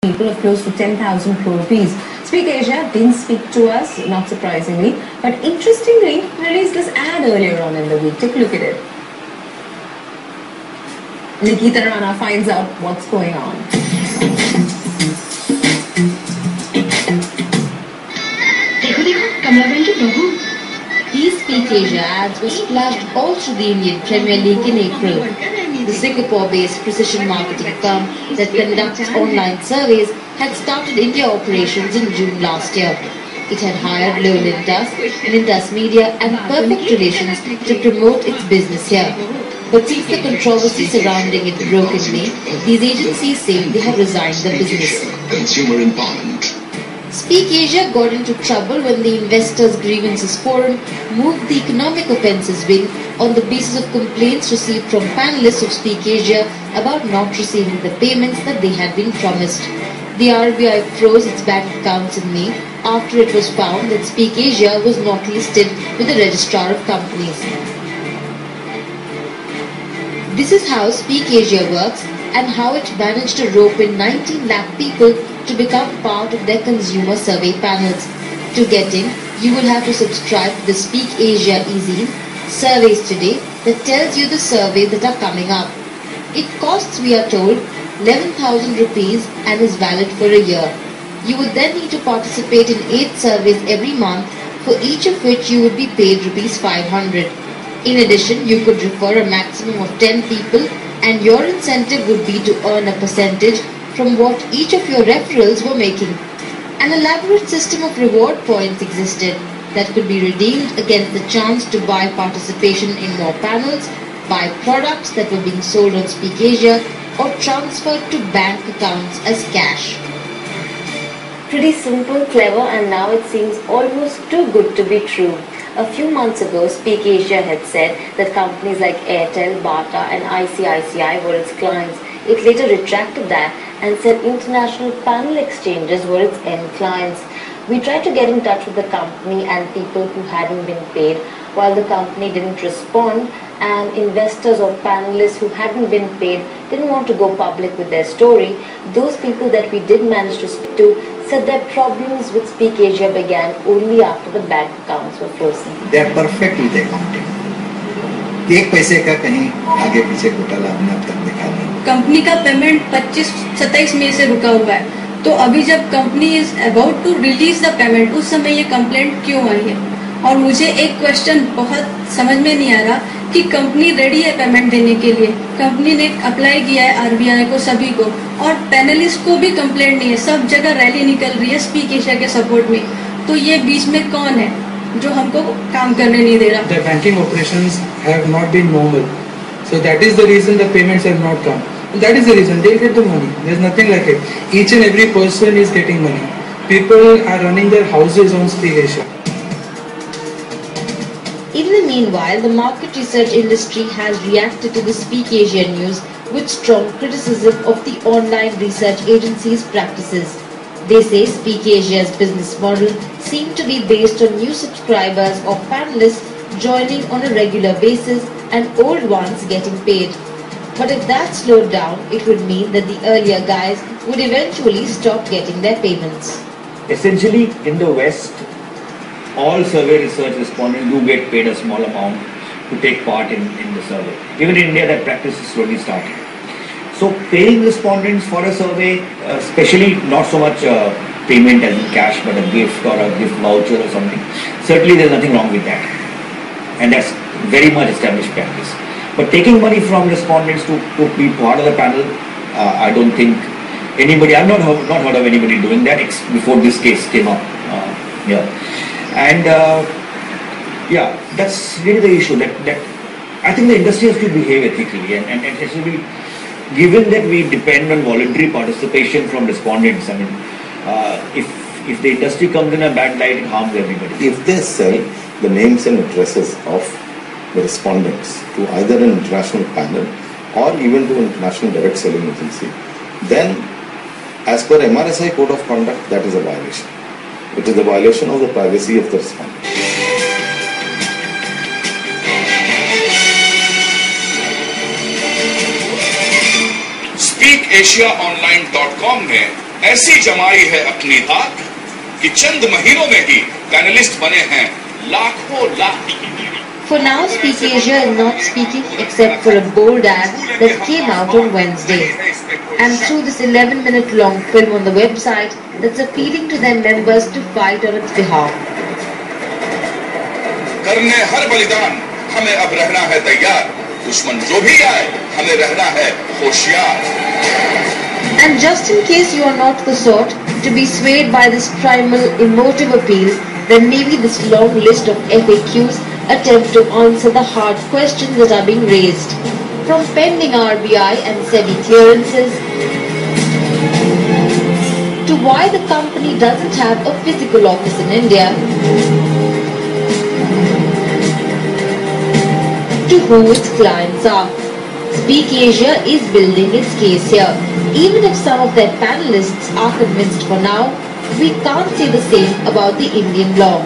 people of close to 10,000 crore rupees. Speak Asia didn't speak to us, not surprisingly, but interestingly released this ad earlier on in the week. Take a look at it. Nikita Rana finds out what's going on. These Speak Asia ads were splashed all through the Indian Premier League in April. The Singapore-based precision marketing firm that conducts online surveys had started India operations in June last year. It had hired Low Lintas Media and Perfect Relations to promote its business here. But since the controversy surrounding it broke in May, these agencies say they have resigned the business. Consumer empowerment. Speak Asia got into trouble when the Investors Grievances Forum moved the economic offences wing on the basis of complaints received from panelists of Speak Asia about not receiving the payments that they had been promised. The RBI froze its bank accounts in May after it was found that Speak Asia was not listed with the Registrar of Companies. This is how Speak Asia works and how it managed to rope in 19 lakh people to become part of their consumer survey panels. To get in, you will have to subscribe to the Speak Asia e-zine, Surveys Today, that tells you the surveys that are coming up. It costs, we are told, 11,000 rupees and is valid for a year. You would then need to participate in 8 surveys every month, for each of which you would be paid rupees 500. In addition, you could refer a maximum of 10 people and your incentive would be to earn a percentage from what each of your referrals were making. An elaborate system of reward points existed that could be redeemed against the chance to buy participation in more panels, buy products that were being sold on Speak Asia, or transferred to bank accounts as cash. Pretty simple, clever, and now it seems almost too good to be true. A few months ago, Speak Asia had said that companies like Airtel, Bata and ICICI were its clients. It later retracted that and said international panel exchanges were its end clients. We tried to get in touch with the company and people who hadn't been paid, while the company didn't respond, and investors or panelists who hadn't been paid didn't want to go public with their story. Those people that we did manage to speak to said their problems with Speak Asia began only after the bank accounts were frozen. They are perfect with accounting. एक पैसे का कहीं आगे पीछे घोटाला हमने अब तक देखा नहीं। कंपनी का पेमेंट 25-27 मई से रुका हुआ है, तो अभी जब company is about to release the payment, उस समय ये कंप्लेंट क्यों आई है? और मुझे एक क्वेश्चन बहुत समझ में नहीं आ रहा कि कंपनी रेडी है पेमेंट देने के लिए, कंपनी ने अप्लाई किया है आरबीआई को, सभी को, और पैनलिस्ट को भी कंप्लेंट नहीं है, सब जगह रैली निकल रही है स्पीक एशिया के सपोर्ट में, तो ये बीच में कौन है जो हमको काम करने नहीं दे रहा? The banking operations have not been normal, so that is the reason the payments have not come. That is the reason they'll get the money. There's nothing like it. Each and every person is getting money. People are running their houses on Speak Asia. In the meanwhile, the market research industry has reacted to the Speak Asia news with strong criticism of the online research agency's practices. They say Speak Asia's business model seemed to be based on new subscribers or panelists joining on a regular basis and old ones getting paid. But if that slowed down, it would mean that the earlier guys would eventually stop getting their payments. Essentially, in the West, all survey research respondents do get paid a small amount to take part in the survey. Even in India, that practice is slowly starting. So paying respondents for a survey, especially not so much payment as in cash, but a gift or a gift voucher or something, certainly there's nothing wrong with that. And that's very much established practice. But taking money from respondents to be part of the panel, I don't think anybody, I've not heard of anybody doing that before this case came up here. And yeah, that's really the issue, that I think the industry has to behave ethically, and it has to be, given that we depend on voluntary participation from respondents. I mean, if the industry comes in a bad light, it harms everybody. If they sell the names and addresses of the respondents to either an international panel or even to an international direct selling agency, then as per MRSI Code of Conduct, that is a violation. It is a violation of the privacy of the respondent. SpeakAsiaOnline.com में ऐसी जमाई है अपनी धाक कि चंद महीनों में ही panelist बने हैं लाखों lakh. For now, Speak Asia is not speaking except for a bold ad that came out on Wednesday. And through this 11-minute long film on the website that's appealing to their members to fight on its behalf. करने हर बलिदान हमें अब रहना है तैयार, दुश्मन जो भी आए हमें रहना है होशियार। And just in case you are not the sort to be swayed by this primal emotive appeal, then maybe this long list of FAQs attempt to answer the hard questions that are being raised. From pending RBI and SEBI clearances, to why the company doesn't have a physical office in India, to who its clients are. Speak Asia is building its case here. Even if some of their panelists are convinced for now, we can't say the same about the Indian law.